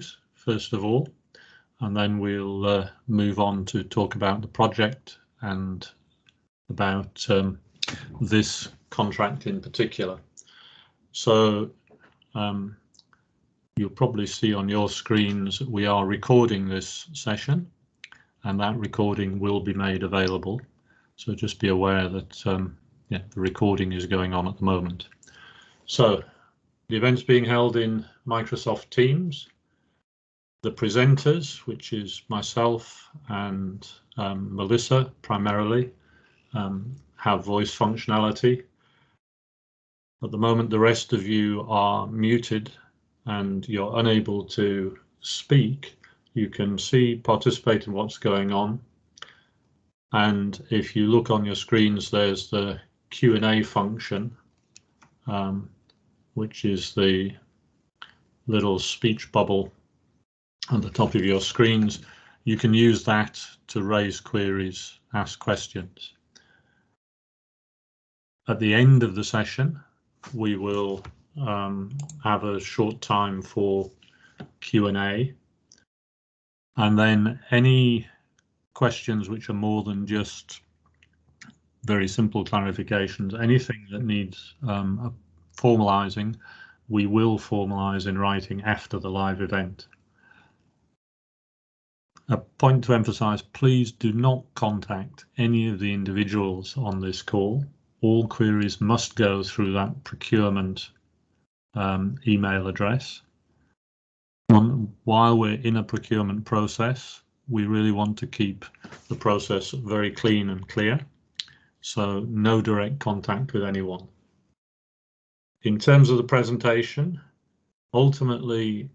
issues first of all, and then we'll move on to talk about the project and about this contract in particular. So you'll probably see on your screens we are recording this session, and that recording will be made available. So just be aware that the recording is going on at the moment. So the event's being held in Microsoft Teams. The presenters, which is myself and Melissa primarily, have voice functionality. At the moment, the rest of you are muted and you're unable to speak. You can see, participate in what's going on. And if you look on your screens, there's the Q&A function, which is the little speech bubble at the top of your screens. You can use that to raise queries, ask questions. At the end of the session, we will have a short time for Q&A, and then any questions which are more than just very simple clarifications, anything that needs formalizing, we will formalize in writing after the live event. A point to emphasize, please do not contact any of the individuals on this call. All queries must go through that procurement email address. While we're in a procurement process, we really want to keep the process very clean and clear, so no direct contact with anyone. In terms of the presentation, ultimately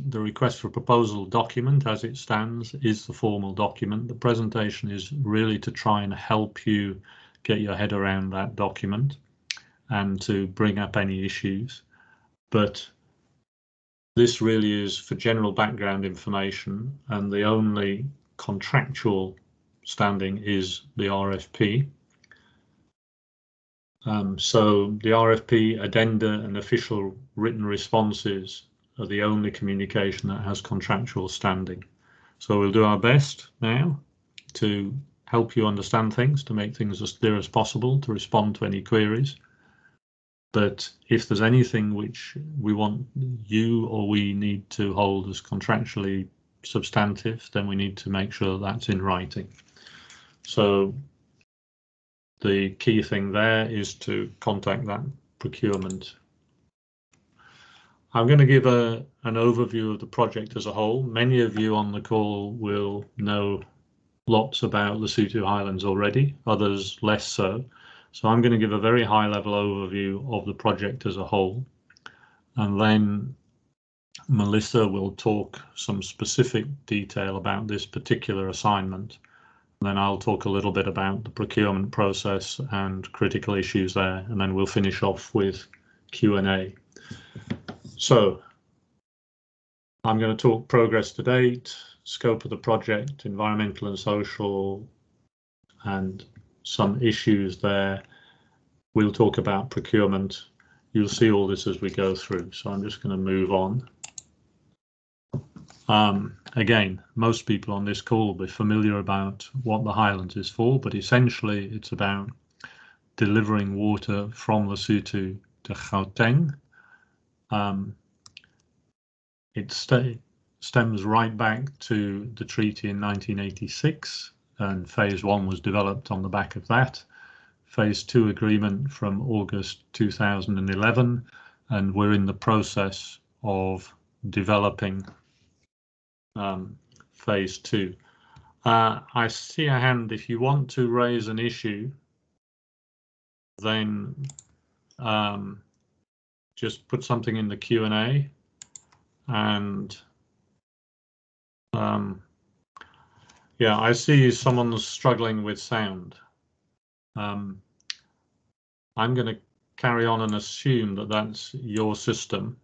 the request for proposal document as it stands is the formal document. The presentation is really to try and help you get your head around that document and to bring up any issues. But this really is for general background information, and the only contractual standing is the RFP. So the RFP, addenda and official written responses are the only communication that has contractual standing. So we'll do our best now to help you understand things, to make things as clear as possible, to respond to any queries. But if there's anything which we want you or we need to hold as contractually substantive, then we need to make sure that's in writing. So the key thing there is to contact that procurement. I'm going to give an overview of the project as a whole. Many of you on the call will know lots about the Sutu Highlands already, others less so. So I'm going to give a very high-level overview of the project as a whole, and then Melissa will talk some specific detail about this particular assignment. Then I'll talk a little bit about the procurement process and critical issues there, and then we'll finish off with Q&A. So I'm going to talk progress to date, scope of the project, environmental and social, and some issues there. We'll talk about procurement. You'll see all this as we go through. So I'm just going to move on. Again, most people on this call will be familiar about what the Highlands is for, but essentially it's about delivering water from Lesotho to Gauteng. It stems right back to the treaty in 1986, and phase 1 was developed on the back of that. Phase 2 agreement from August 2011, and we're in the process of developing phase 2. I see a hand. If you want to raise an issue, then just put something in the Q&A, and yeah, I see someone's struggling with sound. I'm going to carry on and assume that that's your system,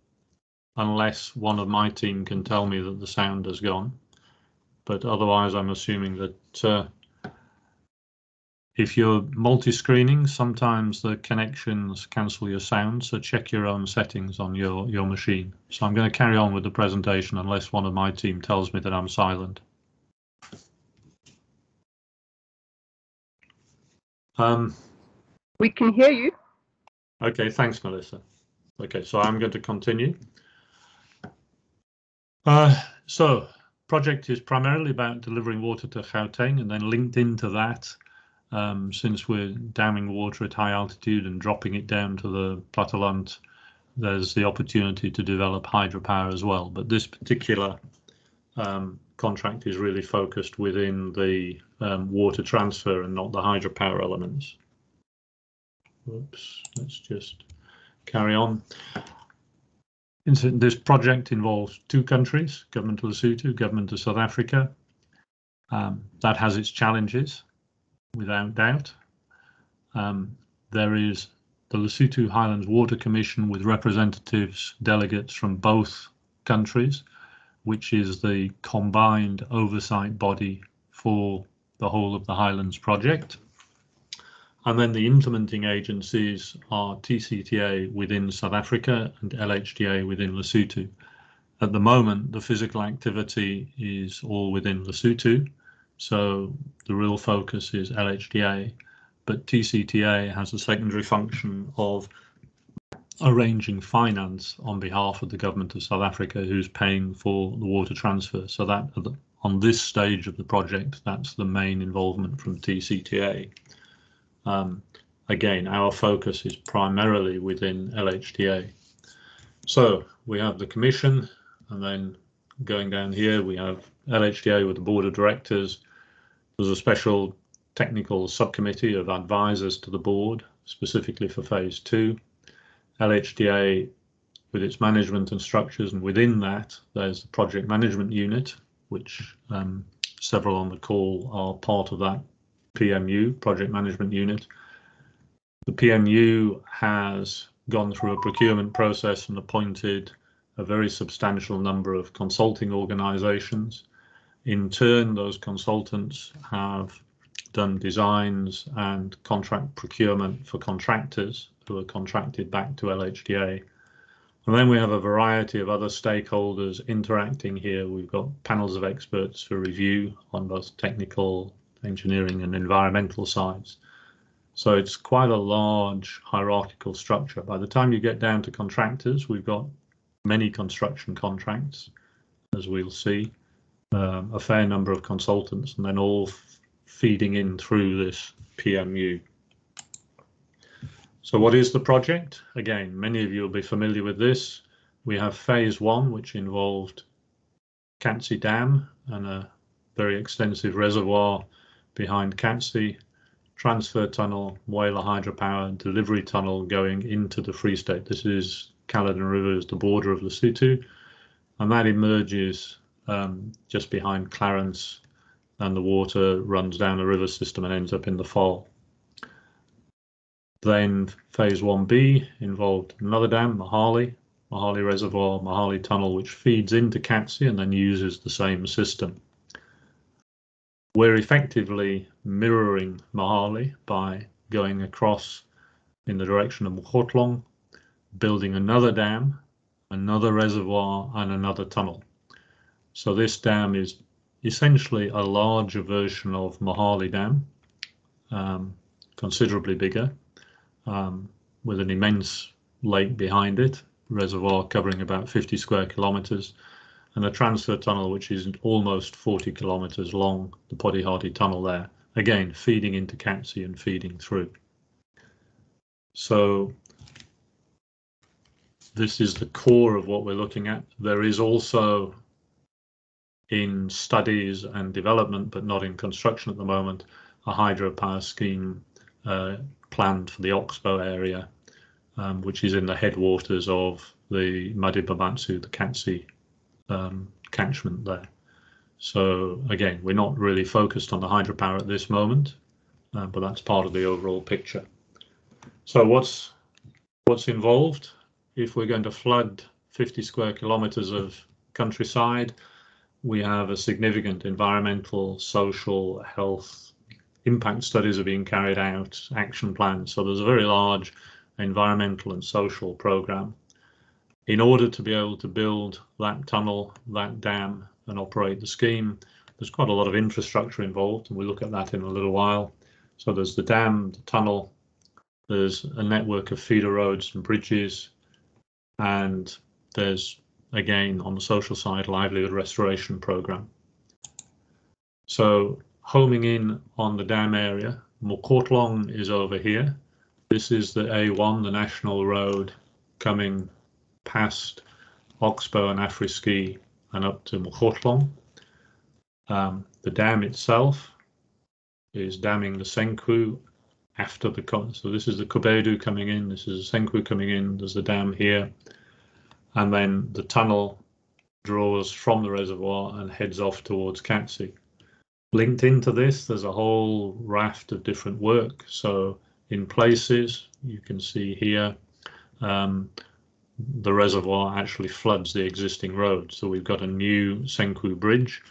unless one of my team can tell me that the sound has gone. But otherwise, I'm assuming that If you're multi-screening, sometimes the connections cancel your sound, so check your own settings on your machine. So I'm going to carry on with the presentation unless one of my team tells me that I'm silent. We can hear you. Okay, thanks, Melissa. Okay, so I'm going to continue. So project is primarily about delivering water to Gauteng, and then linked into that, since we're damming water at high altitude and dropping it down to the platteland, there's the opportunity to develop hydropower as well. But this particular contract is really focused within the water transfer and not the hydropower elements. Whoops, let's just carry on. This project involves two countries, Government of Lesotho, Government of South Africa. That has its challenges, without doubt. There is the Lesotho Highlands Water Commission with representatives, delegates from both countries, which is the combined oversight body for the whole of the Highlands project. And then the implementing agencies are TCTA within South Africa and LHDA within Lesotho. At the moment, the physical activity is all within Lesotho, so the real focus is LHDA, but TCTA has a secondary function of arranging finance on behalf of the Government of South Africa, who's paying for the water transfer. So that on this stage of the project, that's the main involvement from TCTA. Again, our focus is primarily within LHDA. So we have the Commission, and then going down here, we have LHDA with the Board of Directors. There's a special technical subcommittee of advisors to the board, specifically for Phase 2. LHDA with its management and structures, and within that, there's the Project Management Unit, which several on the call are part of that PMU, Project Management Unit. The PMU has gone through a procurement process and appointed a very substantial number of consulting organizations. In turn, those consultants have done designs and contract procurement for contractors who are contracted back to LHDA. And then we have a variety of other stakeholders interacting here. We've got panels of experts for review on both technical, engineering and environmental sides. So it's quite a large hierarchical structure. By the time you get down to contractors, we've got many construction contracts, as we'll see, a fair number of consultants, and then all feeding in through this PMU. So what is the project? Again, many of you will be familiar with this. We have Phase 1, which involved Katse Dam and a very extensive reservoir behind Katse, transfer tunnel, Whaler hydropower, delivery tunnel going into the Free State. This is Caledon River, is the border of Lesotho, and that emerges just behind Clarence, and the water runs down the river system and ends up in the fall. Then Phase 1B involved another dam, Mahali Reservoir, Mahali Tunnel, which feeds into Katse and then uses the same system. We're effectively mirroring Mahali by going across in the direction of Mokhotlong, building another dam, another reservoir and another tunnel. So this dam is essentially a larger version of Mahali Dam, considerably bigger, with an immense lake behind it, reservoir covering about 50 square kilometres, and a transfer tunnel which is almost 40 kilometres long, the Podihati tunnel there, again feeding into Katse and feeding through. So this is the core of what we're looking at. There is also, in studies and development, but not in construction at the moment, a hydropower scheme planned for the Oxbow area, which is in the headwaters of the Madibamatsu, the Katse catchment there. So again, we're not really focused on the hydropower at this moment, but that's part of the overall picture. So what's involved? If we're going to flood 50 square kilometers of countryside, we have a significant environmental, social, health, impact studies are being carried out, action plans. So there's a very large environmental and social program. In order to be able to build that tunnel, that dam, and operate the scheme, there's quite a lot of infrastructure involved, and we'll look at that in a little while. So there's the dam, the tunnel, there's a network of feeder roads and bridges, and there's, again, on the social side, livelihood restoration program. So homing in on the dam area, Mokhotlong is over here. This is the A1, the national road, coming past Oxbow and Afriski and up to Mokhotlong. The dam itself is damming the Senku after the, so this is the Kubedu coming in, this is the Senku coming in, there's the dam here, and then the tunnel draws from the reservoir and heads off towards Katsi. Linked into this, there's a whole raft of different work. So in places, you can see here, the reservoir actually floods the existing road. So we've got a new Senku bridge,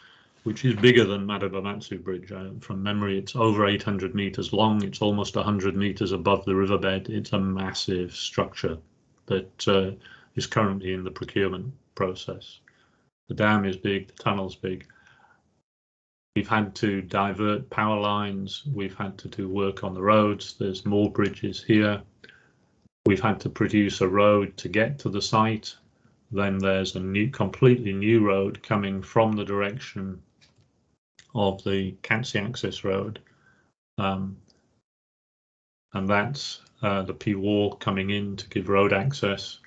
which is bigger than Madabamatsu Bridge. From memory, it's over 800 meters long. It's almost 100 meters above the riverbed. It's a massive structure that is currently in the procurement process. The dam is big, the tunnel's big. We've had to divert power lines. We've had to do work on the roads. There's more bridges here. We've had to produce a road to get to the site. Then there's a completely new road coming from the direction of the Katsi access road. And that's the P-War coming in to give road access,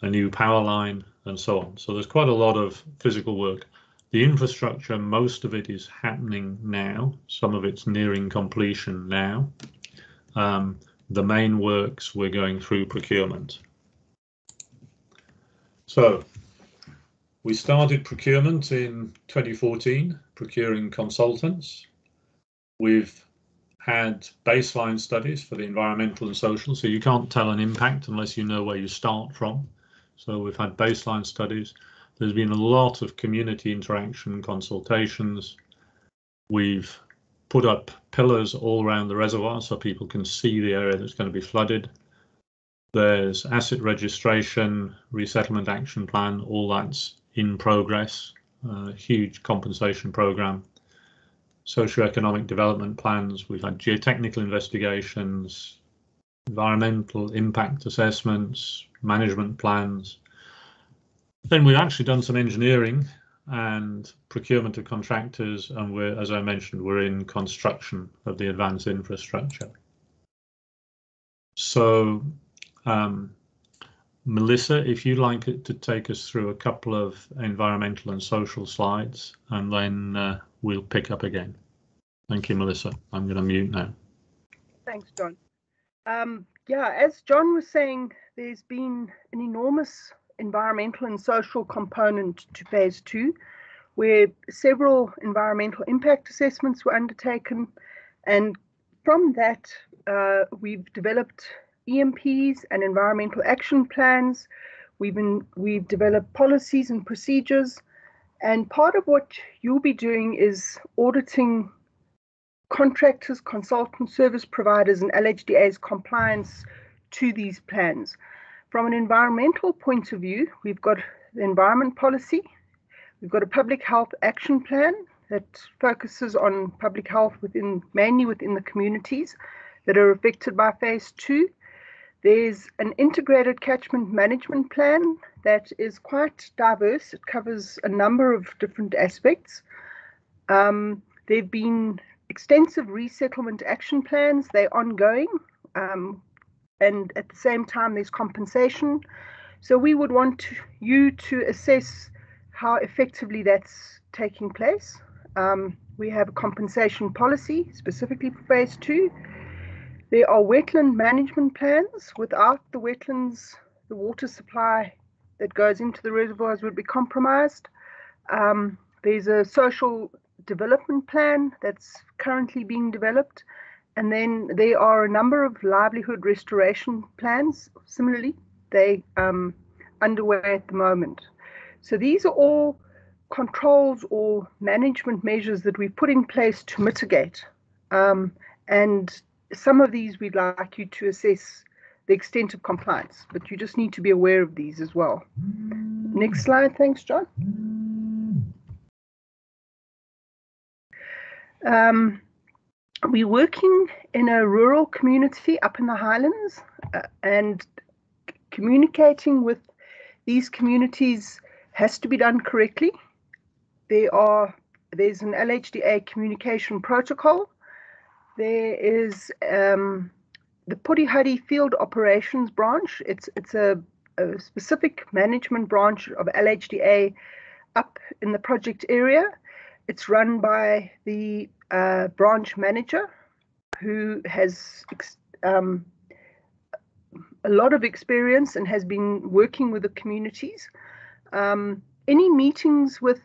a new power line, and so on. So there's quite a lot of physical work. The infrastructure, most of it is happening now. Some of it's nearing completion now. The main works, we're going through procurement. So we started procurement in 2014, procuring consultants. We've had baseline studies for the environmental and social, so you can't tell an impact unless you know where you start from. So we've had baseline studies. There's been a lot of community interaction, consultations. We've put up pillars all around the reservoir so people can see the area that's going to be flooded. There's asset registration, resettlement action plan, all that's in progress, huge compensation program. Socioeconomic development plans, we've had geotechnical investigations, environmental impact assessments, management plans. Then we've actually done some engineering and procurement of contractors, and we're, as I mentioned, we're in construction of the advanced infrastructure. So, Melissa, if you'd like to take us through a couple of environmental and social slides, and then we'll pick up again. Thank you, Melissa. I'm going to mute now. Thanks, John. Yeah, as John was saying, there's been an enormous environmental and social component to phase 2, where several environmental impact assessments were undertaken, and from that we've developed EMPs and environmental action plans. We've developed policies and procedures, and part of what you'll be doing is auditing contractors, consultants, service providers, and LHDA's compliance to these plans. From an environmental point of view, we've got the environment policy. We've got a public health action plan that focuses on public health mainly within the communities that are affected by phase 2. There's an integrated catchment management plan that is quite diverse. It covers a number of different aspects. There've been extensive resettlement action plans. They're ongoing. And at the same time, there's compensation. So we would want you to assess how effectively that's taking place. We have a compensation policy specifically for phase 2. There are wetland management plans. Without the wetlands, the water supply that goes into the reservoirs would be compromised. There's a social development plan that's currently being developed. And then there are a number of livelihood restoration plans. Similarly, they underway at the moment. So these are all controls or management measures that we've put in place to mitigate And some of these we'd like you to assess the extent of compliance, but you just need to be aware of these as well. Next slide, thanks, John. We're working in a rural community up in the Highlands, and communicating with these communities has to be done correctly. There's an LHDA communication protocol. There is the Purihari Field Operations Branch. It's a specific management branch of LHDA up in the project area. It's run by the branch manager, who has a lot of experience and has been working with the communities. Any meetings with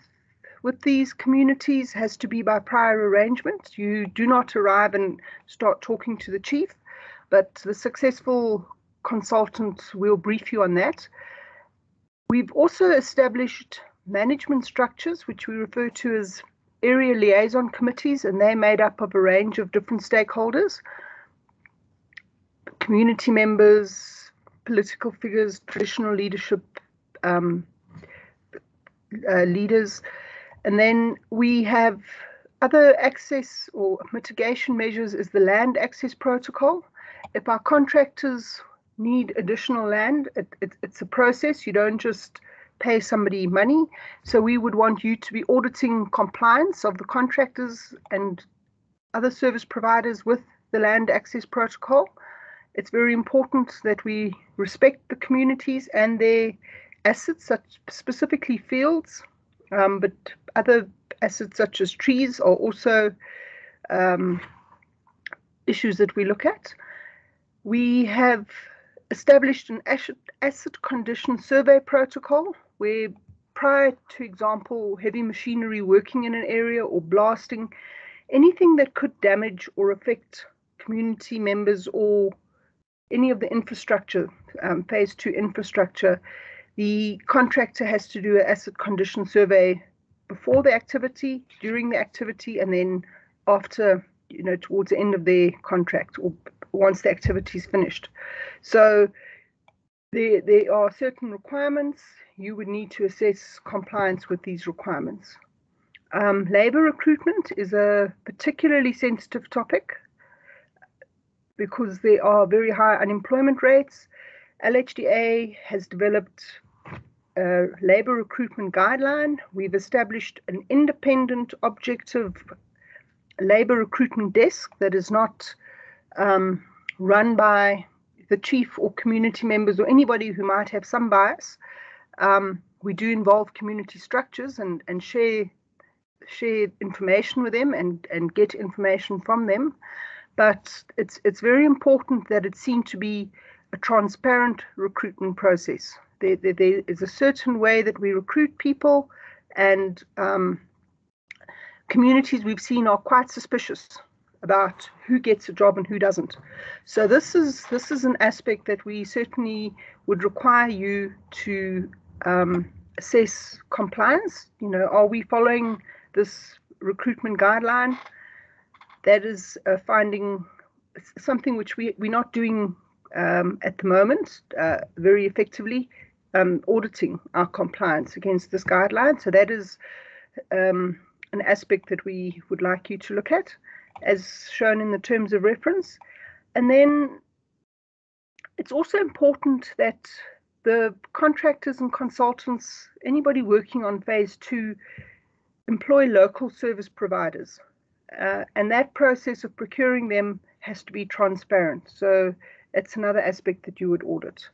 these communities has to be by prior arrangement. You do not arrive and start talking to the chief, but the successful consultant will brief you on that. We've also established management structures, which we refer to as area liaison committees, and they're made up of a range of different stakeholders: community members, political figures, traditional leadership leaders. And then we have other access or mitigation measures is the land access protocol. If our contractors need additional land, it's a process. You don't just pay somebody money. So we would want you to be auditing compliance of the contractors and other service providers with the land access protocol. It's very important that we respect the communities and their assets, such specifically fields, but other assets such as trees are also issues that we look at. We have established an asset condition survey protocol where, prior to example, heavy machinery working in an area or blasting, anything that could damage or affect community members or any of the infrastructure, phase 2 infrastructure, the contractor has to do an asset condition survey before the activity, during the activity, and then after, towards the end of their contract or once the activity is finished. So there are certain requirements. You would need to assess compliance with these requirements. Labor recruitment is a particularly sensitive topic because there are very high unemployment rates. LHDA has developed a labor recruitment guideline. We've established an independent, objective labor recruitment desk that is not run by the chief or community members or anybody who might have some bias. We do involve community structures and share information with them and get information from them. But it's very important that it's seen to be a transparent recruitment process. There is a certain way that we recruit people, and communities we've seen are quite suspicious about who gets a job and who doesn't. So this is an aspect that we certainly would require you to assess compliance. Are we following this recruitment guideline? That is finding something which we're not doing at the moment very effectively, auditing our compliance against this guideline. So that is an aspect that we would like you to look at, as shown in the terms of reference. And then it's also important that the contractors and consultants, anybody working on phase 2, employ local service providers. And that process of procuring them has to be transparent. So it's another aspect that you would audit.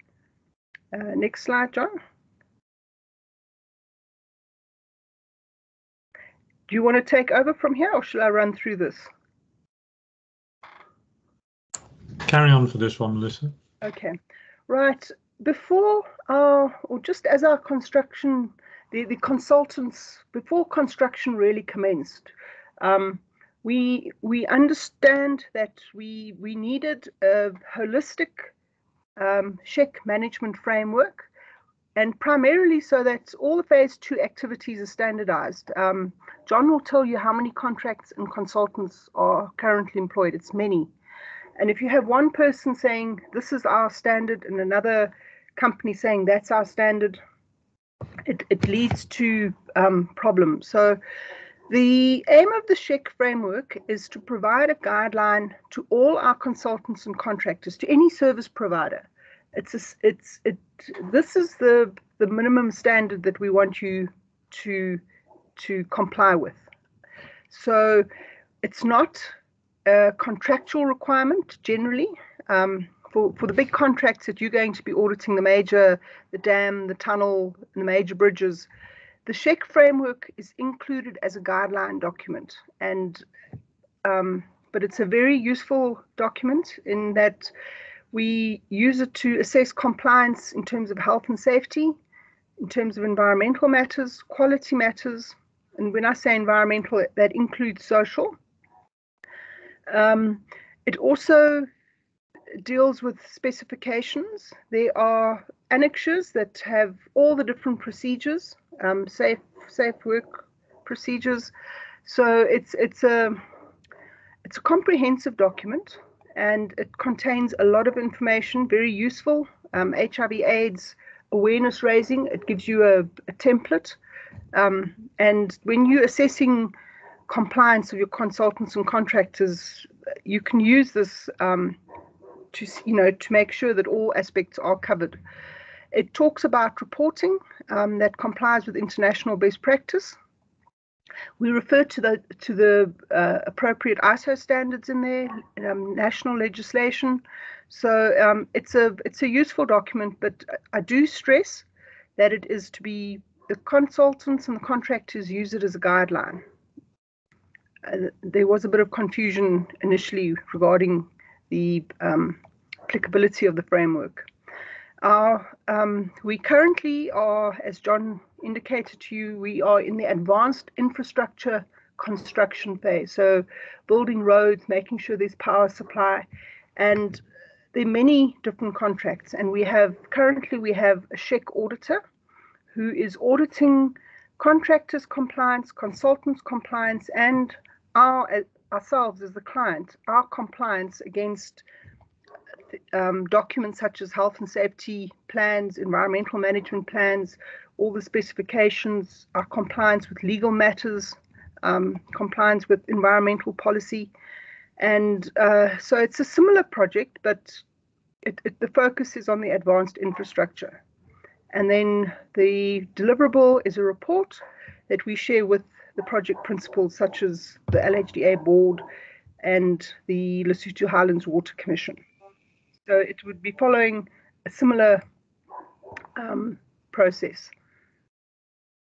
Next slide, John. Do you want to take over from here, or shall I run through this? Carry on for this one, Melissa. Okay. Right. Before or just as our construction, the consultants, before construction really commenced, we understand that we needed a holistic SHEC management framework and primarily so that all the phase 2 activities are standardized. John will tell you how many contracts and consultants are currently employed. It's many. And if you have one person saying this is our standard and another company saying that's our standard, it leads to problems. So the aim of the SHEC framework is to provide a guideline to all our consultants and contractors, to any service provider. This is the minimum standard that we want you to comply with. So it's not a contractual requirement generally. For the big contracts that you're going to be auditing, the dam, the tunnel, and the major bridges, the SHEC framework is included as a guideline document, but it's a very useful document in that we use it to assess compliance in terms of health and safety, in terms of environmental matters, quality matters, and when I say environmental, that includes social. It also deals with specifications. There are annexures that have all the different procedures, safe work procedures. So it's a comprehensive document, and it contains a lot of information, very useful. HIV/AIDS awareness raising. It gives you a template, and when you're assessing compliance of your consultants and contractors, you can use this to make sure that all aspects are covered. It talks about reporting that complies with international best practice. We refer to the appropriate ISO standards in there, national legislation. So it's a useful document, but I do stress that it is to be, the consultants and the contractors use it as a guideline. There was a bit of confusion initially regarding the applicability of the framework. We currently are, as John indicated to you, we are in the advanced infrastructure construction phase. So building roads, making sure there's power supply, and there are many different contracts. And currently we have a SHEC auditor who is auditing contractors' compliance, consultants' compliance, and ourselves as the client, our compliance against documents such as health and safety plans, environmental management plans, all the specifications, our compliance with legal matters, compliance with environmental policy. And so it's a similar project, but the focus is on the advanced infrastructure. And then the deliverable is a report that we share with the project principals, such as the LHDA board and the Lesotho Highlands Water Commission. So it would be following a similar process.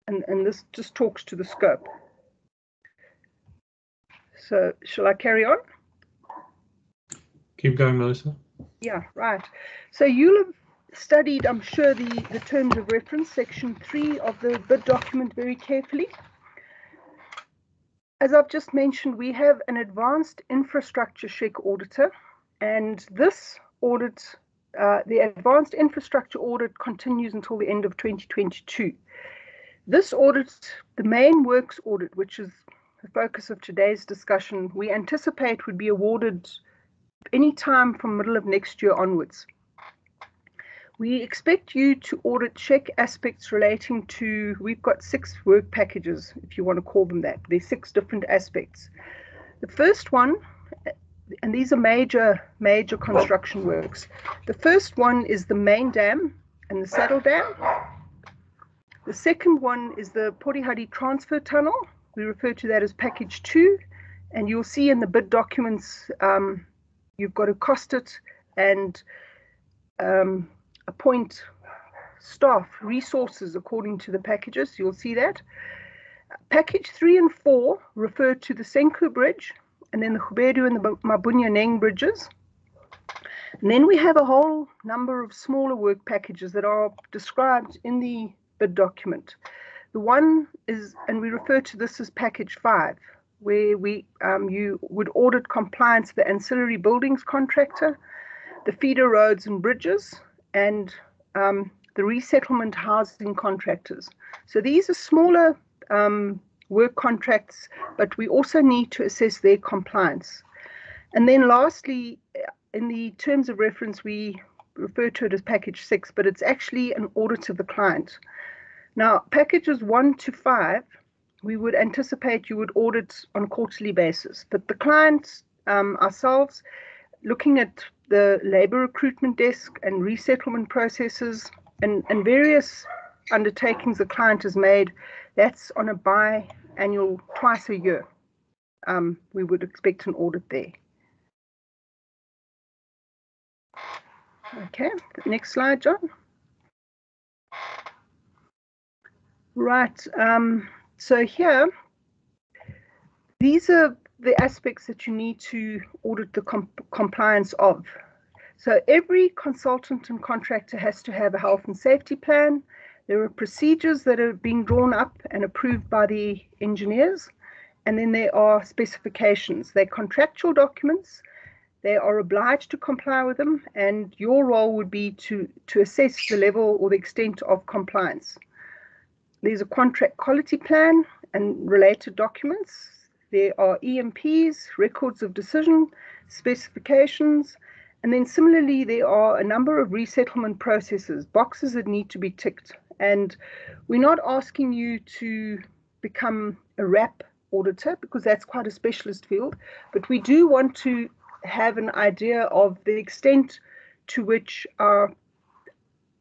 And this just talks to the scope. So shall I carry on? Keep going, Melissa. Yeah, right. So you'll have studied, I'm sure, the terms of reference, section 3 of the bid document very carefully. As I've just mentioned, we have an advanced infrastructure SHEC auditor, and this audit, the advanced infrastructure audit, continues until the end of 2022. This audit, the main works audit, which is the focus of today's discussion, we anticipate would be awarded any time from middle of next year onwards. We expect you to audit SHEC aspects relating to, we've got 6 work packages, if you want to call them that. There's 6 different aspects. The first one, and these are major construction works. The first one is the main dam and the saddle dam. The second one is the Porihadi transfer tunnel. We refer to that as package 2, and you'll see in the bid documents you've got to cost it and appoint staff, resources according to the packages. You'll see that. Package 3 and 4 refer to the Senku Bridge, and then the Khubedu and the Mabunya-Neng bridges. And then we have a whole number of smaller work packages that are described in the bid document. The one is, and we refer to this as package 5, where you would audit compliance with the ancillary buildings contractor, the feeder roads and bridges, and the resettlement housing contractors. So these are smaller work contracts, but we also need to assess their compliance. And then lastly, in the terms of reference, we refer to it as package 6, but it's actually an audit of the client. Now, packages 1 to 5, we would anticipate you would audit on a quarterly basis, but the clients ourselves, looking at the labor recruitment desk and resettlement processes and various undertakings the client has made, that's on a biannual, twice a year. We would expect an audit there. Okay, next slide, John. Right, so here, these are the aspects that you need to audit the compliance of. So every consultant and contractor has to have a health and safety plan. There are procedures that are being drawn up and approved by the engineers, and then there are specifications. They're contractual documents. They are obliged to comply with them, and your role would be to assess the level or the extent of compliance. There's a contract quality plan and related documents. There are EMPs, records of decision, specifications, and then similarly there are a number of resettlement processes, boxes that need to be ticked. And we're not asking you to become a RAP auditor because that's quite a specialist field, but we do want to have an idea of the extent to which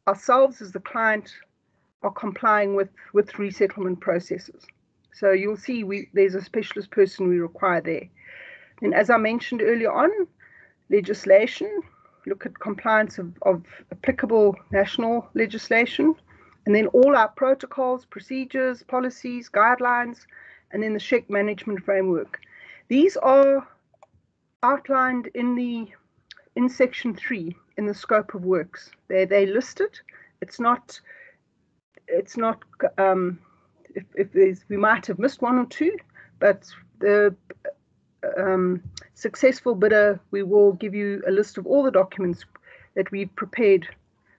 ourselves as the client are complying with resettlement processes. So you'll see there's a specialist person we require there. And as I mentioned earlier on, legislation, look at compliance of applicable national legislation, and then all our protocols, procedures, policies, guidelines, and then the SHEC management framework. These are outlined in section 3 in the scope of works. They're listed. It's not if we might have missed one or two, but the successful bidder, we will give you a list of all the documents that we've prepared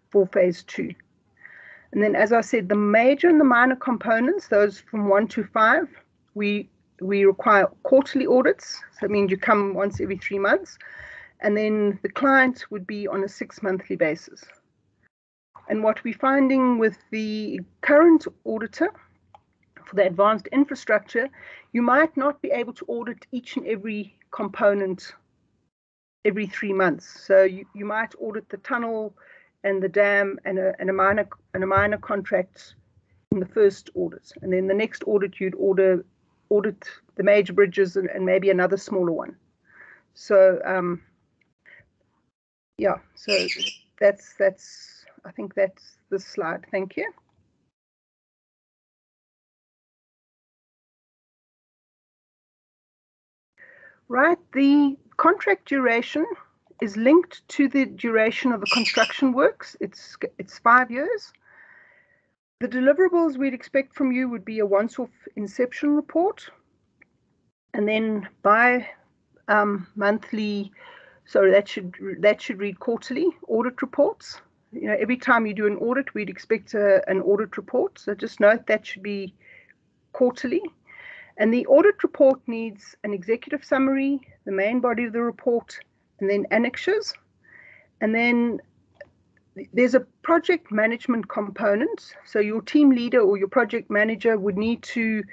for phase 2. And then, as I said, the major and the minor components, those from 1 to 5, we require quarterly audits. So it means you come once every 3 months. And then the client would be on a 6-monthly basis. And what we're finding with the current auditor for the advanced infrastructure, you might not be able to audit each and every component every 3 months. So you might audit the tunnel and the dam and a minor contract in the first audit. And then the next audit, you'd audit the major bridges and maybe another smaller one. So, yeah, so I think that's the slide. Thank you. Right, the contract duration is linked to the duration of the construction works. It's 5 years. The deliverables we'd expect from you would be a once-off inception report, and then monthly. So that should read quarterly audit reports. You know, every time you do an audit, we'd expect an audit report. So just note that should be quarterly. And the audit report needs an executive summary, the main body of the report, and then annexures. And then there's a project management component. So your team leader or your project manager would need to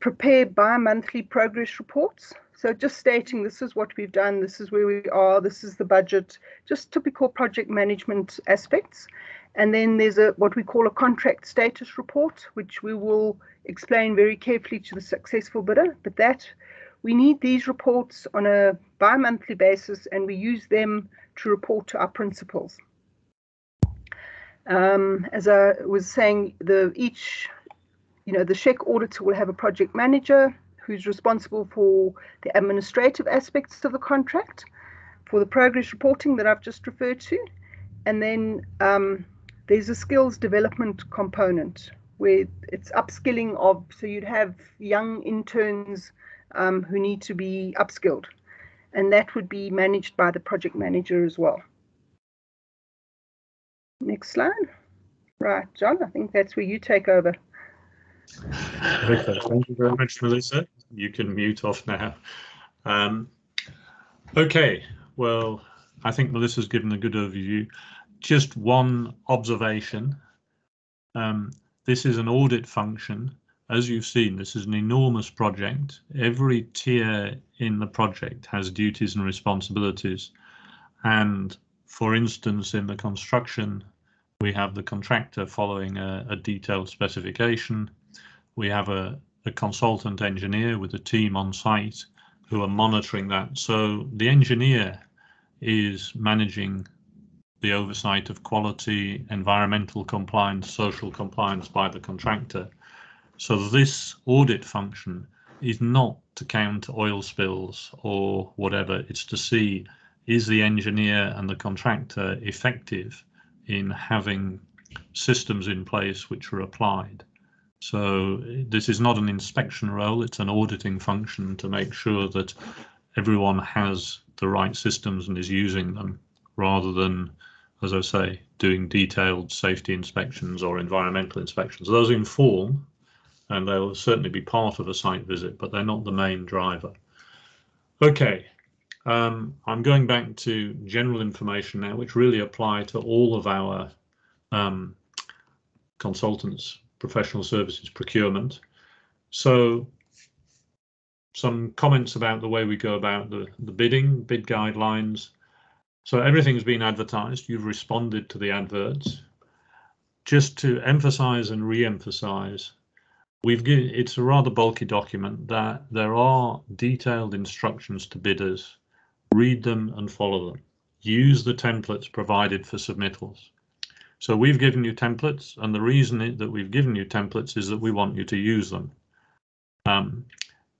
prepare bi-monthly progress reports. So just stating this is what we've done, this is where we are, this is the budget, just typical project management aspects. And then there's what we call a contract status report, which we will explain very carefully to the successful bidder. But that we need these reports on a bi-monthly basis, and we use them to report to our principals. As I was saying, the SHEC auditor will have a project manager who's responsible for the administrative aspects of the contract, for the progress reporting that I've just referred to, and then there's a skills development component where it's upskilling so you'd have young interns who need to be upskilled, and that would be managed by the project manager as well. Next slide. Right, John, I think that's where you take over. Okay, thank you very much, Melissa. You can mute off now. Okay, well, I think Melissa's given a good overview. Just one observation. This is an audit function. As you've seen, this is an enormous project. Every tier in the project has duties and responsibilities. And for instance, in the construction, we have the contractor following a detailed specification. We have a consultant engineer with a team on site who are monitoring that. So the engineer is managing the oversight of quality, environmental compliance, social compliance by the contractor. So this audit function is not to count oil spills or whatever. It's to see, is the engineer and the contractor effective in having systems in place which are applied. So this is not an inspection role, it's an auditing function to make sure that everyone has the right systems and is using them, rather than, as I say, doing detailed safety inspections or environmental inspections. Those inform, and they'll certainly be part of a site visit, but they're not the main driver. Okay, I'm going back to general information now, which really apply to all of our consultants, professional services, procurement. So some comments about the way we go about the bidding, bid guidelines. So everything's been advertised. You've responded to the adverts. Just to emphasize and re-emphasize, it's a rather bulky document that there are detailed instructions to bidders. Read them and follow them. Use the templates provided for submittals. So we've given you templates, and the reason that we've given you templates is that we want you to use them.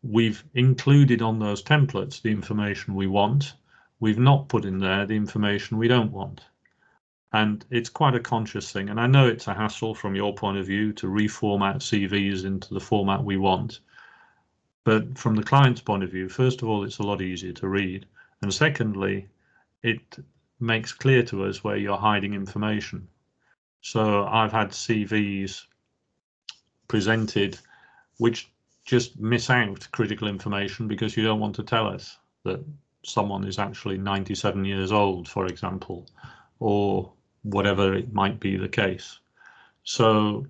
We've included on those templates the information we want. We've not put in there the information we don't want. And it's quite a conscious thing. And I know it's a hassle from your point of view to reformat CVs into the format we want. But from the client's point of view, first of all, it's a lot easier to read. And secondly, it makes clear to us where you're hiding information. So I've had CVs presented which just miss out critical information because you don't want to tell us that someone is actually 97 years old, for example, or whatever it might be the case. So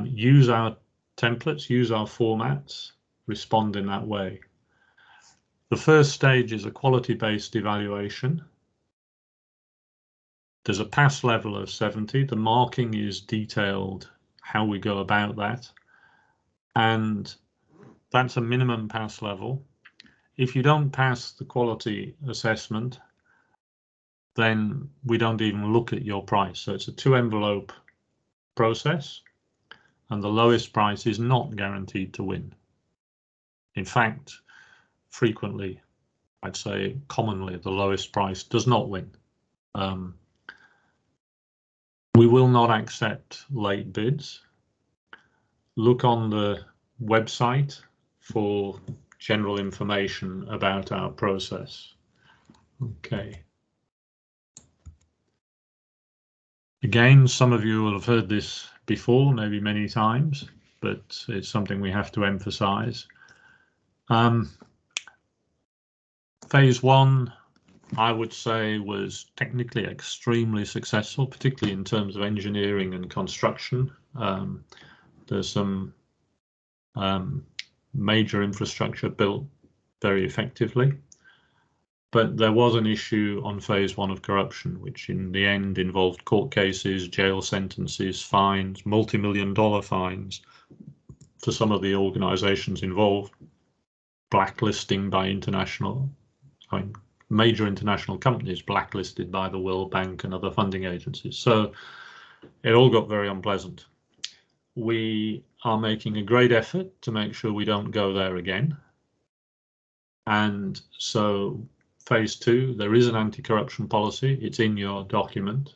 use our templates, use our formats, respond in that way. The first stage is a quality-based evaluation. There's a pass level of 70. The marking is detailed how we go about that. And that's a minimum pass level. If you don't pass the quality assessment, then we don't even look at your price. So it's a 2-envelope process, and the lowest price is not guaranteed to win. In fact, frequently, I'd say commonly, the lowest price does not win. We will not accept late bids. Look on the website for general information about our process. Okay. Again, some of you will have heard this before, maybe many times, but it's something we have to emphasize. Phase 1, I would say, was technically extremely successful, particularly in terms of engineering and construction. There's some major infrastructure built very effectively, but there was an issue on phase 1 of corruption, which in the end involved court cases, jail sentences, fines, multi-million-dollar fines for some of the organizations involved, blacklisting by major international companies blacklisted by the World Bank and other funding agencies. So it all got very unpleasant. We are making a great effort to make sure we don't go there again. And so phase 2, there is an anti-corruption policy. It's in your document.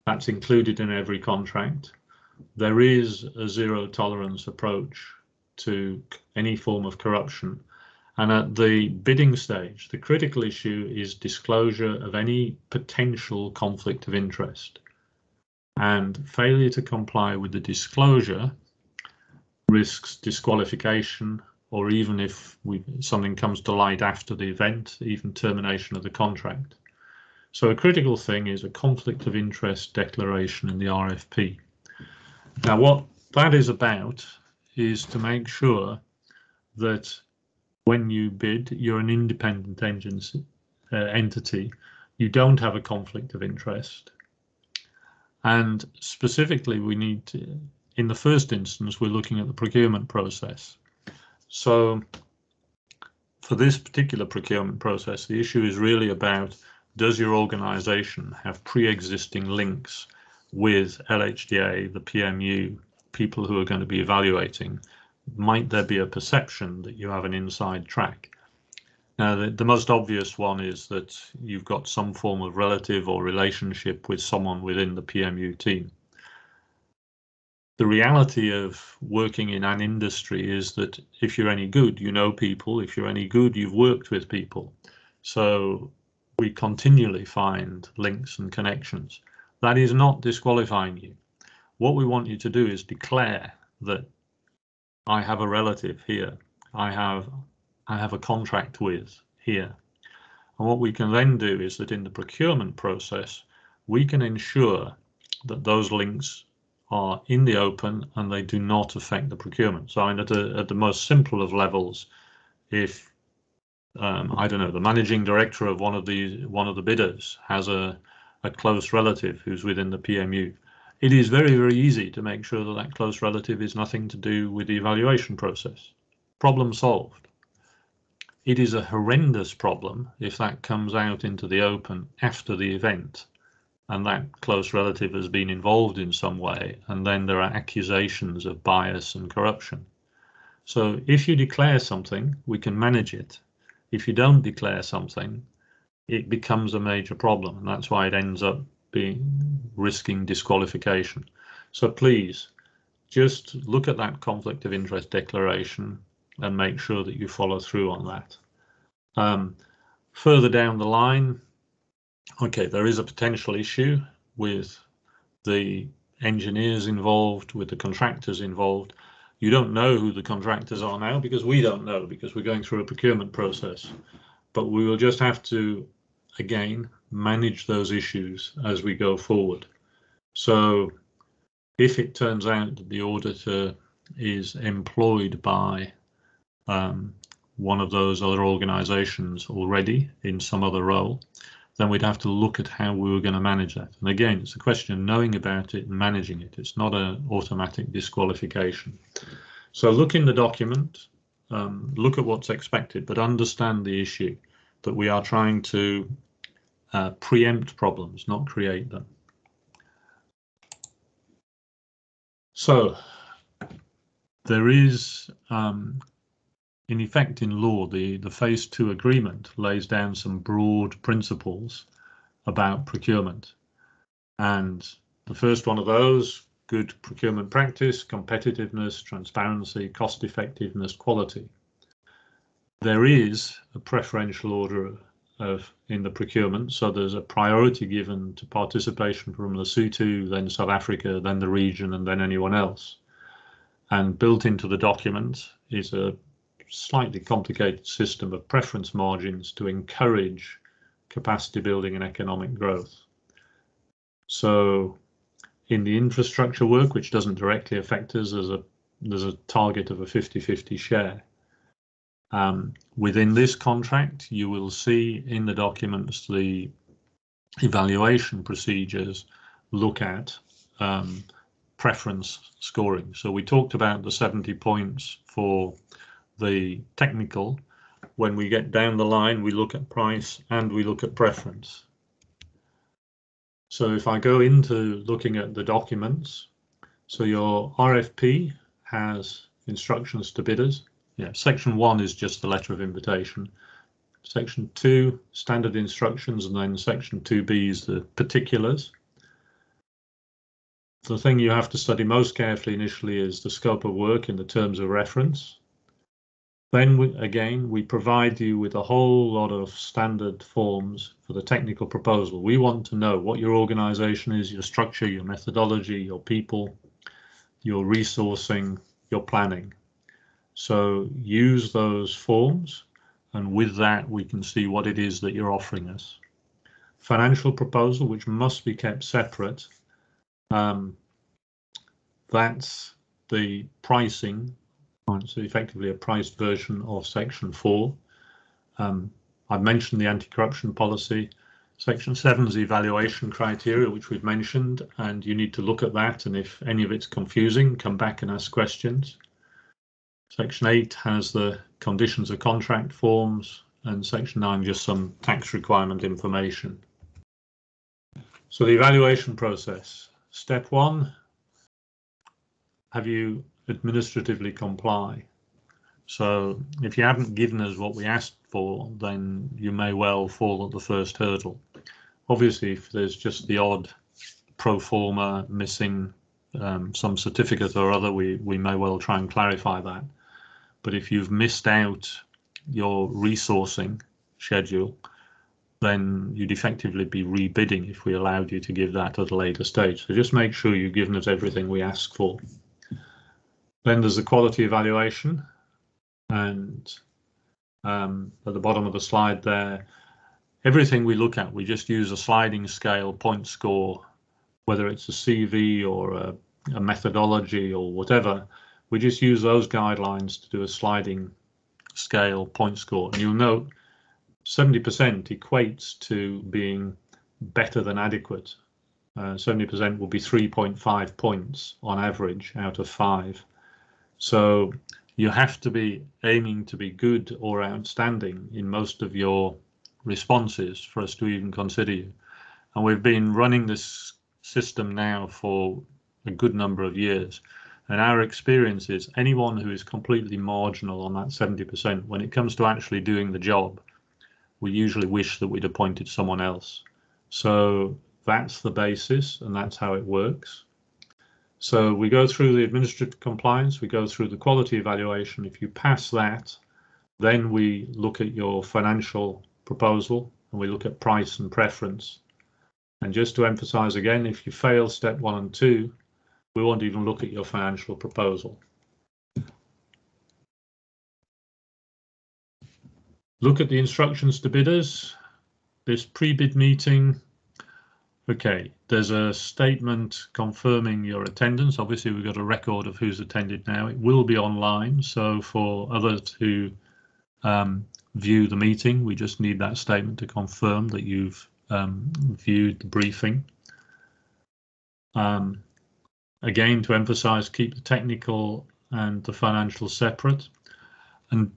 That's included in every contract. There is a zero tolerance approach to any form of corruption. And at the bidding stage, the critical issue is disclosure of any potential conflict of interest. and failure to comply with the disclosure risks disqualification, or even if something comes to light after the event, even termination of the contract. So a critical thing is a conflict of interest declaration in the RFP. Now, what that is about is to make sure that when you bid, you're an independent entity, you don't have a conflict of interest. And specifically, we need to, in the first instance, we're looking at the procurement process. So for this particular procurement process, the issue is really about, does your organization have pre-existing links with LHDA, the PMU, people who are going to be evaluating? Might there be a perception that you have an inside track? Now, the most obvious one is that you've got some form of relative or relationship with someone within the PMU team. The reality of working in an industry is that if you're any good, you know people. If you're any good, you've worked with people. So we continually find links and connections. That is not disqualifying you. What we want you to do is declare that I have a relative here. I have a contract with here. And what we can then do is that in the procurement process, we can ensure that those links are in the open and they do not affect the procurement. So I mean, at the most simple of levels, if I don't know, the managing director of one of the bidders has a close relative who's within the PMU, it is very, very easy to make sure that that close relative is nothing to do with the evaluation process. Problem solved. It is a horrendous problem if that comes out into the open after the event and that close relative has been involved in some way, and then there are accusations of bias and corruption. So if you declare something, we can manage it. If you don't declare something, it becomes a major problem, and that's why it ends up risking disqualification. So please, just look at that conflict of interest declaration and make sure that you follow through on that. Further down the line, okay, there is a potential issue with the engineers involved, with the contractors involved. You don't know who the contractors are now because we don't know, because we're going through a procurement process. But we will just have to, again, manage those issues as we go forward. So if it turns out that the auditor is employed by one of those other organizations already in some other role, then we'd have to look at how we were going to manage that. And again, it's a question of knowing about it and managing it. It's not an automatic disqualification. So look in the document, look at what's expected, but understand the issue that we are trying to preempt problems, not create them. So there is, in effect, in law, the Phase 2 agreement lays down some broad principles about procurement. And the first one of those, good procurement practice, competitiveness, transparency, cost effectiveness, quality. There is a preferential order in the procurement, so there's a priority given to participation from Lesotho, then South Africa, then the region, and then anyone else. And built into the document is a slightly complicated system of preference margins to encourage capacity building and economic growth. So in the infrastructure work, which doesn't directly affect us, there's a target of a 50-50 share. Within this contract, you will see in the documents the evaluation procedures look at preference scoring. So we talked about the 70 points for the technical. When we get down the line, we look at price and we look at preference. So if I go into looking at the documents, so your RFP has instructions to bidders. Yeah, section 1 is just the letter of invitation. Section 2, standard instructions, and then section 2B is the particulars. The thing you have to study most carefully initially is the scope of work in the terms of reference. Then we provide you with a whole lot of standard forms for the technical proposal. We want to know what your organization is, your structure, your methodology, your people, your resourcing, your planning. So use those forms, and with that we can see what it is that you're offering us. Financial proposal, which must be kept separate. That's the pricing. So effectively a priced version of Section 4. I've mentioned the anti-corruption policy. Section 7 is the evaluation criteria, which we've mentioned, and you need to look at that, and if any of it's confusing, come back and ask questions. Section 8 has the conditions of contract forms, and Section 9 just some tax requirement information. So the evaluation process. Step 1, have you administratively comply? So if you haven't given us what we asked for, then you may well fall at the first hurdle. Obviously, if there's just the odd pro forma missing some certificate or other, we may well try and clarify that. But if you've missed out your resourcing schedule, then you'd effectively be rebidding if we allowed you to give that at a later stage. So just make sure you've given us everything we ask for. Then there's the quality evaluation, and at the bottom of the slide there, everything we look at, we just use a sliding scale point score, whether it's a CV or a methodology or whatever. We just use those guidelines to do a sliding scale point score. And you'll note 70% equates to being better than adequate. 70% will be 3.5 points on average out of 5. So you have to be aiming to be good or outstanding in most of your responses for us to even consider you. And we've been running this system now for a good number of years. And our experience is anyone who is completely marginal on that 70%, when it comes to actually doing the job, we usually wish that we'd appointed someone else. So that's the basis, and that's how it works. So we go through the administrative compliance, we go through the quality evaluation. If you pass that, then we look at your financial proposal and we look at price and preference. And just to emphasize again, if you fail step 1 and 2, we won't even look at your financial proposal. Look at the instructions to bidders. This pre-bid meeting. Okay, there's a statement confirming your attendance. Obviously, we've got a record of who's attended now. It will be online, so for others who view the meeting, we just need that statement to confirm that you've viewed the briefing. Again, to emphasize, keep the technical and the financial separate. And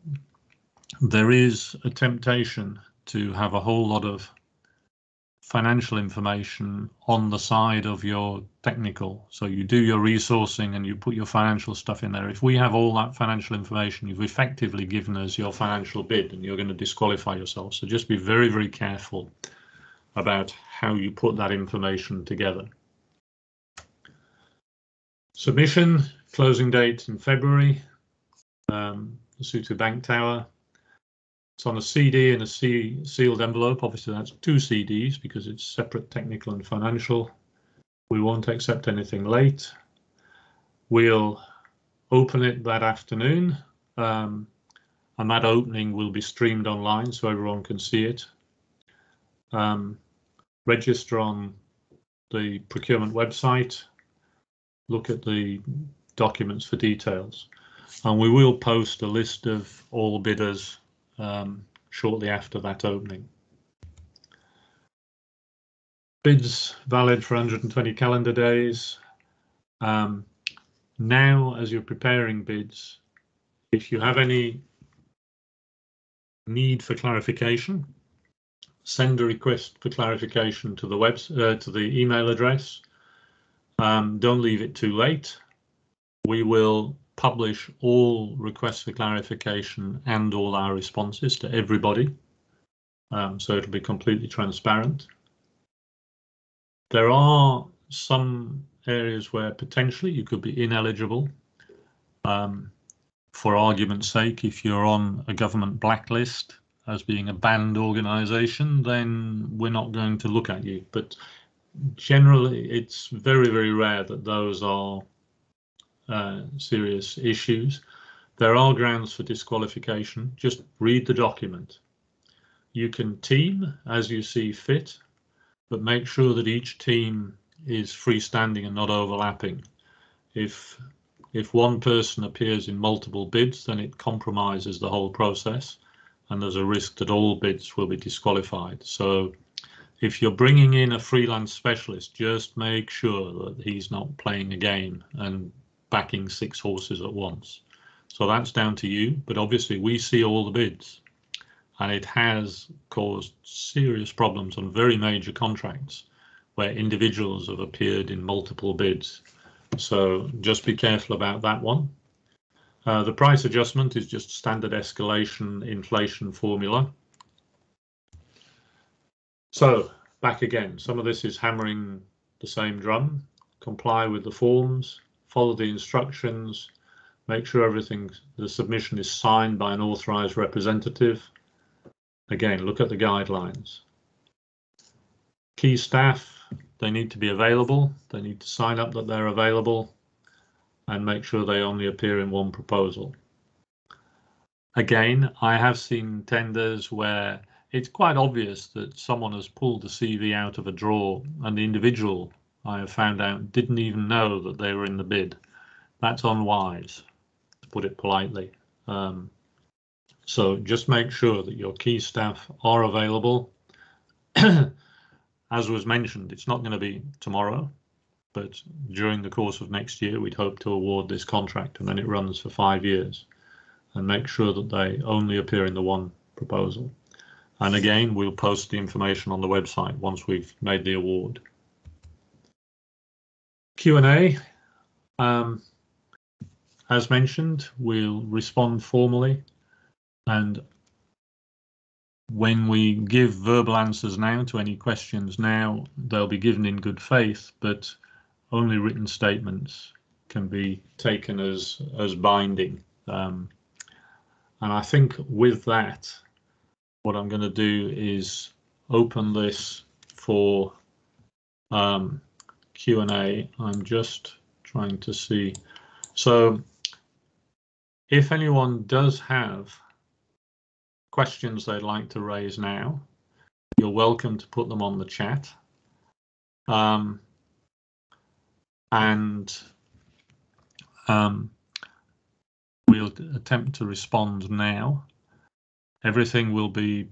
there is a temptation to have a whole lot of financial information on the side of your technical. So you do your resourcing and you put your financial stuff in there. If we have all that financial information, you've effectively given us your financial bid and you're going to disqualify yourself. So just be very, very careful about how you put that information together. Submission, closing date in February, the Lesotho Bank Tower. It's on a CD and a sealed envelope. Obviously, that's 2 CDs because it's separate technical and financial. We won't accept anything late. We'll open it that afternoon, and that opening will be streamed online so everyone can see it. Register on the procurement website. Look at the documents for details. And we will post a list of all bidders shortly after that opening. Bids valid for 120 calendar days. Now, as you're preparing bids, if you have any need for clarification, send a request for clarification to the to the email address. Don't leave it too late. We will publish all requests for clarification and all our responses to everybody. So it'll be completely transparent. There are some areas where potentially you could be ineligible. for argument's sake, if you're on a government blacklist as being a banned organisation, then we're not going to look at you. But generally, it's very, very rare that those are serious issues. There are grounds for disqualification. Just read the document. You can team as you see fit, but make sure that each team is freestanding and not overlapping. If one person appears in multiple bids, then it compromises the whole process, and there's a risk that all bids will be disqualified. So if you're bringing in a freelance specialist, just make sure that he's not playing a game and backing 6 horses at once. So that's down to you, but obviously we see all the bids, and it has caused serious problems on very major contracts where individuals have appeared in multiple bids. So just be careful about that one. The price adjustment is just standard escalation inflation formula. So back again, some of this is hammering the same drum. Comply with the forms, follow the instructions, make sure the submission is signed by an authorized representative. Again, look at the guidelines. Key staff, they need to be available. They need to sign up that they're available and make sure they only appear in one proposal. Again, I have seen tenders where it's quite obvious that someone has pulled the CV out of a drawer and the individual, I have found out, didn't even know that they were in the bid. That's unwise, to put it politely. So just make sure that your key staff are available. As was mentioned, it's not going to be tomorrow, but during the course of next year, we'd hope to award this contract, and then it runs for 5 years, and make sure that they only appear in the one proposal. And again, we'll post the information on the website once we've made the award. Q&A. As mentioned, we'll respond formally, and when we give verbal answers now to any questions now, they'll be given in good faith, but only written statements can be taken as binding. And I think with that, what I'm going to do is open this for Q&A. I'm just trying to see. So if anyone does have questions they'd like to raise now, you're welcome to put them on the chat. We'll attempt to respond now. Everything will be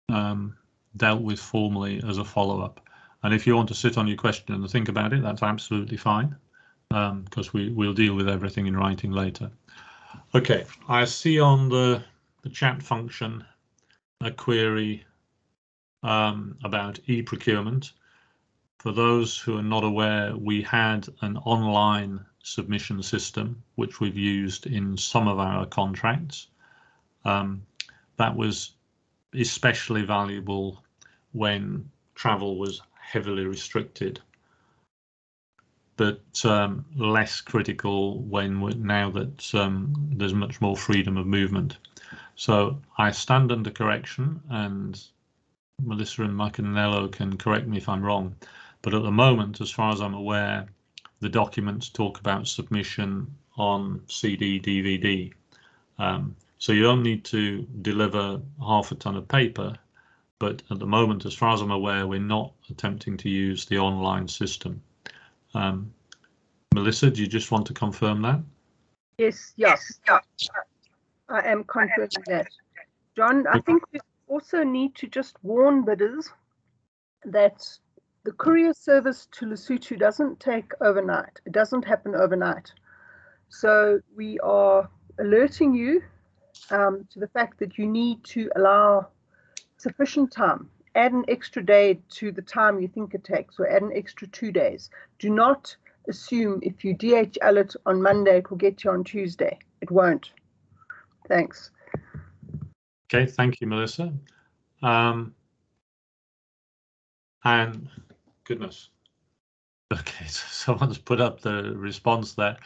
dealt with formally as a follow-up. And if you want to sit on your question and think about it, that's absolutely fine, because we'll deal with everything in writing later. Okay, I see on the chat function a query about e-procurement. For those who are not aware, we had an online submission system which we've used in some of our contracts. That was especially valuable when travel was heavily restricted, but less critical now that there's much more freedom of movement. So I stand under correction, and Melissa and Macanello can correct me if I'm wrong, but at the moment, as far as I'm aware, the documents talk about submission on CD, DVD. So you don't need to deliver half a ton of paper, but at the moment, as far as I'm aware, we're not attempting to use the online system. Melissa, do you just want to confirm that? Yes, I am confirming that. John, I think we also need to just warn bidders that the courier service to Lesotho doesn't take overnight. It doesn't happen overnight. So we are alerting you to the fact that you need to allow sufficient time. Add an extra day to the time you think it takes, or add an extra 2 days. Do not assume if you DHL it on Monday, it will get you on Tuesday. It won't. Thanks. Okay, thank you, Melissa. And goodness, okay, so someone's put up the response there.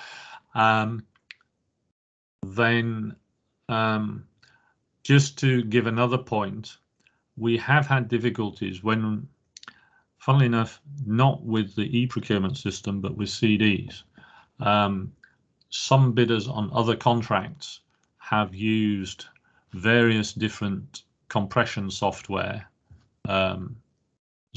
then just to give another point, we have had difficulties when, funnily enough, not with the e-procurement system, but with CDs. Some bidders on other contracts have used various different compression software,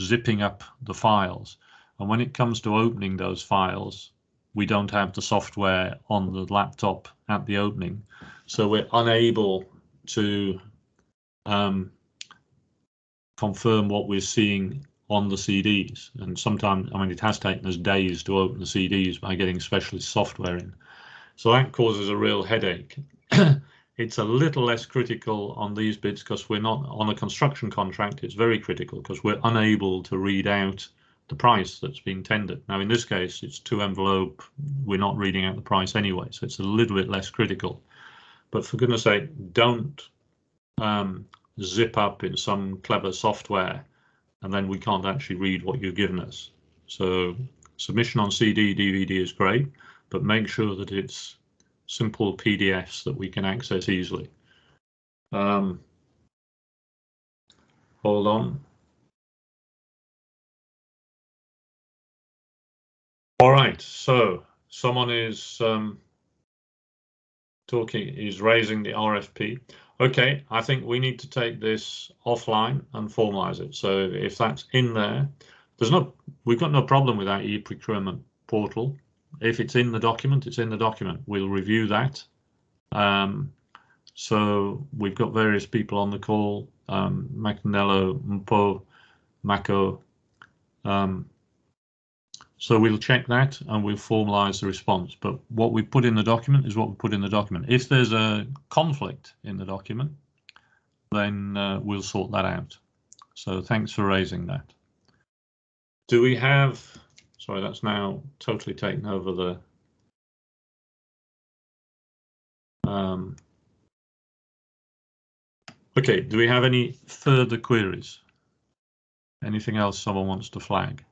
zipping up the files. And when it comes to opening those files, we don't have the software on the laptop at the opening. So we're unable to confirm what we're seeing on the CDs. And sometimes, I mean, it has taken us days to open the CDs by getting specialist software in. So that causes a real headache. It's a little less critical on these bids because we're not on a construction contract. It's very critical because we're unable to read out the price that's being tendered. Now, in this case, it's 2 envelope. We're not reading out the price anyway, so it's a little bit less critical. But for goodness sake, don't zip up in some clever software and then we can't actually read what you've given us. So submission on CD, DVD is great, but make sure that it's simple PDFs that we can access easily. Hold on. All right, so someone is raising the RFP. Okay, I think we need to take this offline and formalize it. So if that's in there, we've got no problem with our e-procurement portal. If it's in the document, it's in the document. We'll review that. So we've got various people on the call, Macnello, Mpo, Mako. So we'll check that and we'll formalize the response. But what we put in the document is what we put in the document. If there's a conflict in the document, then we'll sort that out. So thanks for raising that. Do we have, sorry, that's now totally taken over the okay, do we have any further queries? Anything else someone wants to flag?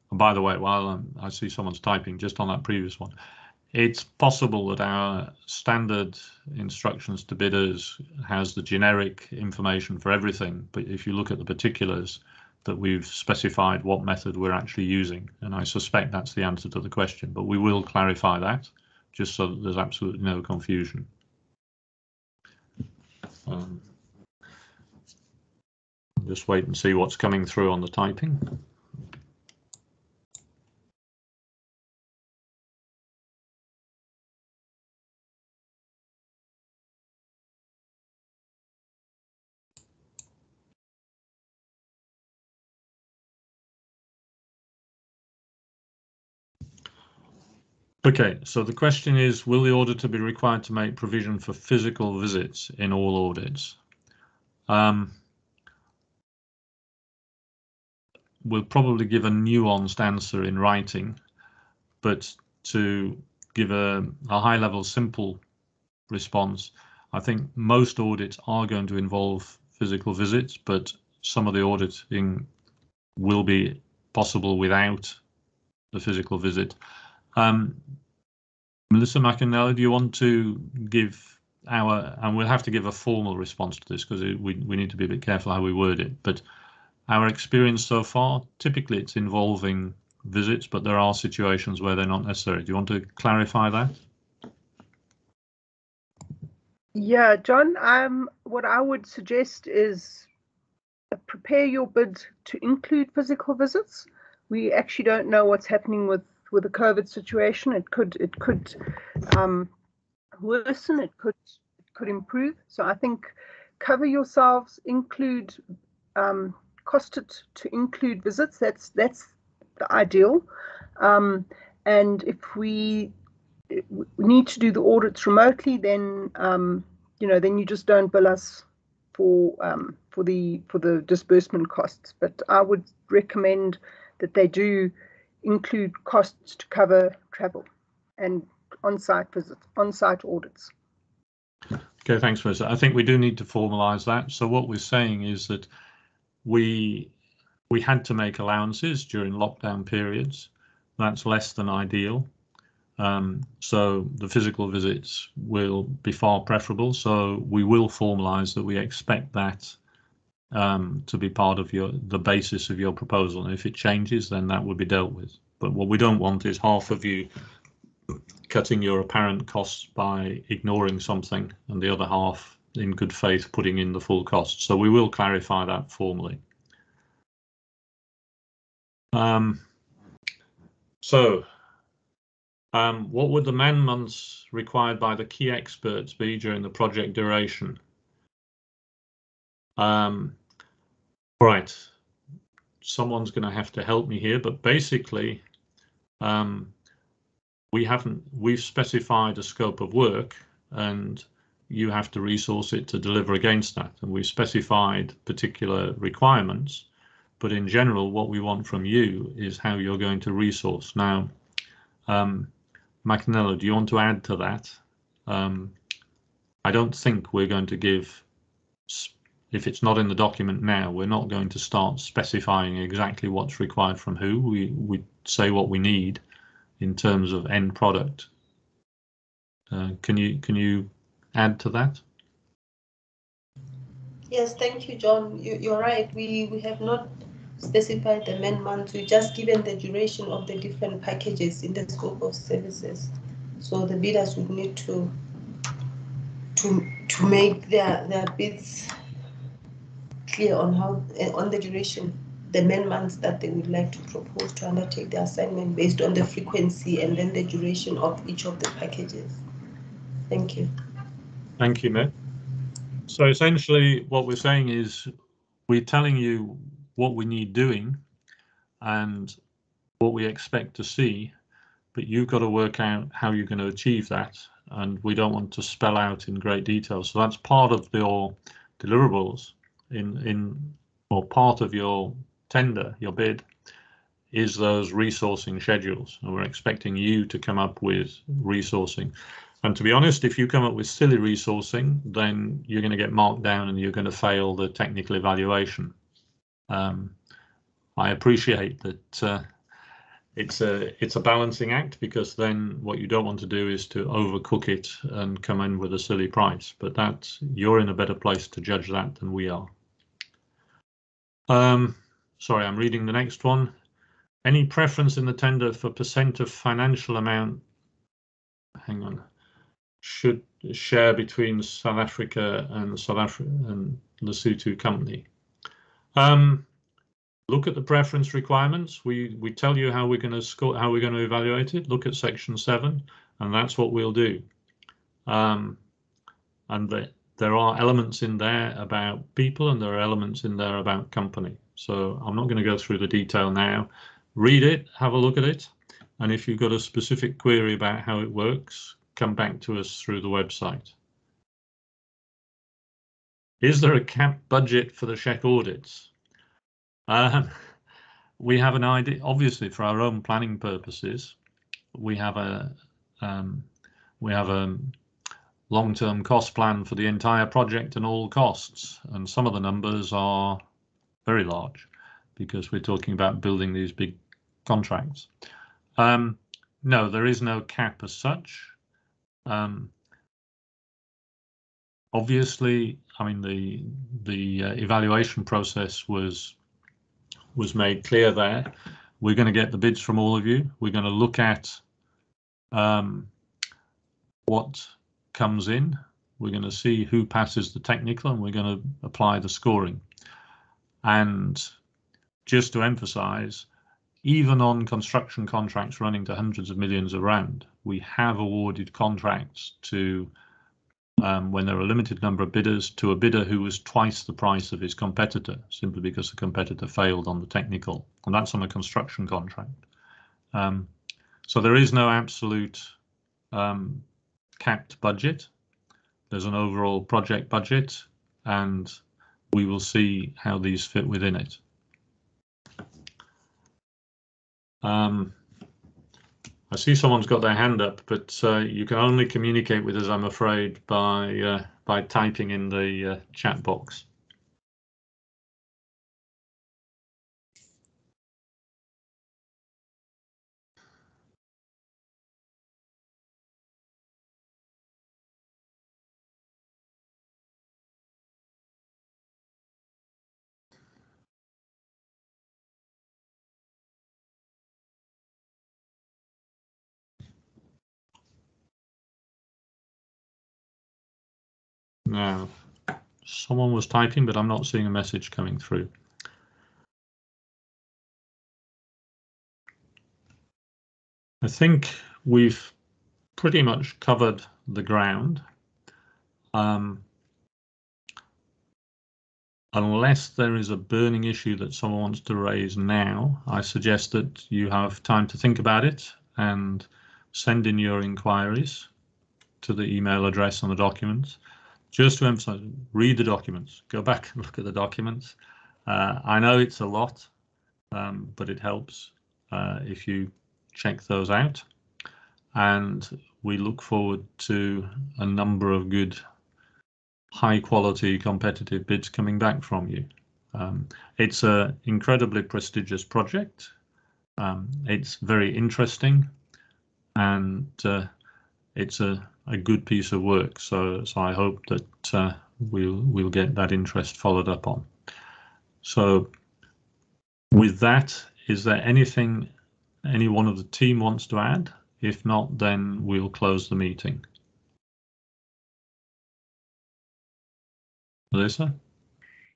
And by the way, while I see someone's typing just on that previous one, it's possible that our standard instructions to bidders has the generic information for everything, but if you look at the particulars, that we've specified what method we're actually using, and I suspect that's the answer to the question, but we will clarify that just so that there's absolutely no confusion. Just wait and see what's coming through on the typing. Okay, so the question is, will the auditor be required to make provision for physical visits in all audits? We'll probably give a nuanced answer in writing, but to give a high-level simple response, I think most audits are going to involve physical visits, but some of the auditing will be possible without the physical visit. Melissa McInerney, do you want to give and we'll have to give a formal response to this because we need to be a bit careful how we word it, but our experience so far, typically it's involving visits, but there are situations where they're not necessary. Do you want to clarify that? Yeah, John, what I would suggest is prepare your bid to include physical visits. We actually don't know what's happening with the COVID situation. It could worsen, it could improve. So I think cover yourselves, include cost it to include visits. That's the ideal. And if we need to do the audits remotely, then then you just don't bill us for the disbursement costs. But I would recommend that they do include costs to cover travel and on-site visits, on-site audits. Okay, thanks, Melissa. I think we do need to formalise that. So what we're saying is that we had to make allowances during lockdown periods. That's less than ideal. So the physical visits will be far preferable. So we will formalise that we expect that to be part of the basis of your proposal. And if it changes, then that will be dealt with. But what we don't want is half of you cutting your apparent costs by ignoring something and the other half in good faith putting in the full cost. So we will clarify that formally. What would the man months required by the key experts be during the project duration? Right, someone's going to have to help me here, but basically we've specified a scope of work and you have to resource it to deliver against that, and we've specified particular requirements, but in general what we want from you is how you're going to resource. Now Macnello, do you want to add to that? I don't think we're going to give, if it's not in the document now, we're not going to start specifying exactly what's required from who. We say what we need in terms of end product. Can you add to that? Yes, thank you, John. You're right. We have not specified the man months. We've just given the duration of the different packages in the scope of services. So the bidders would need to make their bids clear on the duration, the man months that they would like to propose to undertake the assignment based on the frequency and then the duration of each of the packages. Thank you. Thank you, Matt. So essentially what we're saying is we're telling you what we need doing and what we expect to see, but you've got to work out how you're going to achieve that, and we don't want to spell out in great detail. So that's part of your deliverables or part of your tender, your bid, is those resourcing schedules, and we're expecting you to come up with resourcing. And to be honest, if you come up with silly resourcing, then you're going to get marked down and you're going to fail the technical evaluation. I appreciate that it's a balancing act, because then what you don't want to do is to overcook it and come in with a silly price. But you're in a better place to judge that than we are. Sorry, I'm reading the next one. Any preference in the tender for % of financial amount? Hang on. Should share between South Africa and Lesotho company. Look at the preference requirements. We tell you how we're going to score, how we're going to evaluate it. Look at section 7, and that's what we'll do. And there are elements in there about people, and there are elements in there about company. So I'm not going to go through the detail now. Read it, have a look at it, and if you've got a specific query about how it works, come back to us through the website. Is there a capped budget for the SHEC audits? We have an idea, obviously, for our own planning purposes. We have a long-term cost plan for the entire project and all costs, and some of the numbers are very large because we're talking about building these big contracts. No, there is no cap as such. Obviously, I mean, the evaluation process was made clear there. We're going to get the bids from all of you. We're going to look at what comes in. We're going to see who passes the technical, and we're going to apply the scoring. And just to emphasize, even on construction contracts running to hundreds of millions of rand, we have awarded contracts to, when there are a limited number of bidders, to a bidder who was twice the price of his competitor, simply because the competitor failed on the technical, and that's on a construction contract. So there is no absolute capped budget. There's an overall project budget, and we will see how these fit within it. I see someone's got their hand up, but you can only communicate with us, I'm afraid, by typing in the chat box. Now, someone was typing, but I'm not seeing a message coming through. I think we've pretty much covered the ground. Unless there is a burning issue that someone wants to raise now, I suggest that you have time to think about it and send in your inquiries to the email address on the documents. Just to emphasize, read the documents, go back and look at the documents. I know it's a lot, but it helps if you check those out. And we look forward to a number of good, high quality, competitive bids coming back from you. It's an incredibly prestigious project. It's very interesting, and it's a good piece of work. So I hope that we'll get that interest followed up on. So with that, is there anything any one of the team wants to add? If not, then we'll close the meeting. Melissa?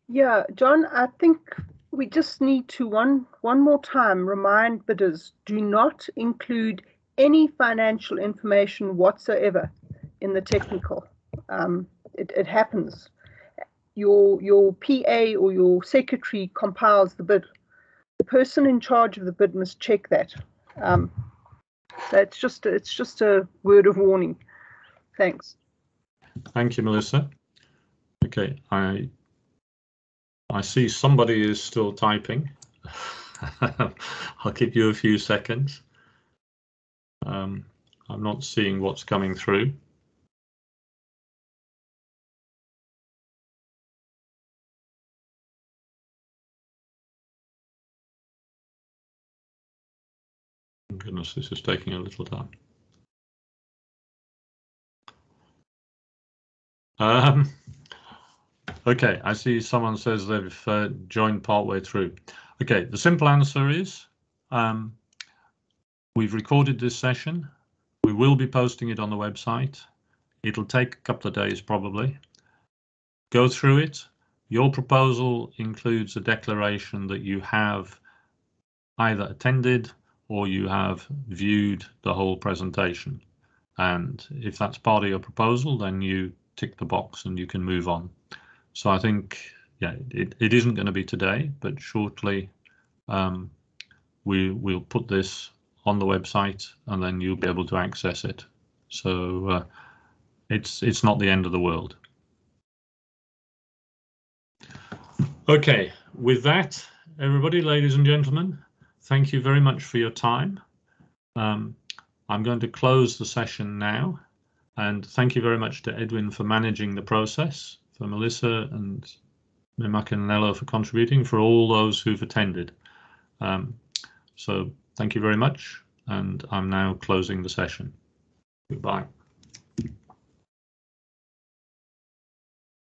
Yeah, John, I think we just need to one more time remind bidders, do not include any financial information whatsoever in the technical. It happens. Your PA or your secretary compiles the bid. The person in charge of the bid must check that. So it's just a word of warning. Thanks. Thank you, Melissa. Okay, I see somebody is still typing. I'll give you a few seconds. I'm not seeing what's coming through. Goodness, this is taking a little time. Okay, I see someone says they've joined partway through. Okay, the simple answer is we've recorded this session. We will be posting it on the website. It'll take a couple of days probably. Go through it. Your proposal includes a declaration that you have either attended or you have viewed the whole presentation. And if that's part of your proposal, then you tick the box and you can move on. So I think, yeah, it isn't going to be today, but shortly we'll put this on the website and then you'll be able to access it. So it's not the end of the world. Okay, with that, everybody, ladies and gentlemen, thank you very much for your time. I'm going to close the session now, and thank you very much to Edwin for managing the process, for Melissa and Mimaka and Nello for contributing, for all those who've attended. So thank you very much, and I'm now closing the session. Goodbye.